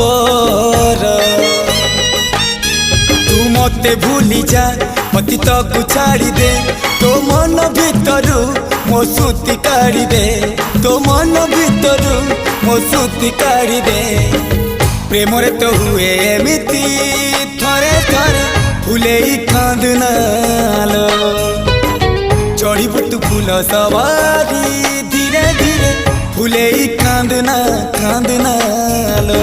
खबर तू मते भूली जा मती तक छाड़ी दे तो मन भितरु मो सुती काढ़ी दे तो मन भितरु मो सुती काढ़ी दे प्रेम रे तो हुए एमिति थरे थरे फुले कांदनालो चढ़ी बुटू फूल सवारी धीरे धीरे फुले कांदना कांदनालो।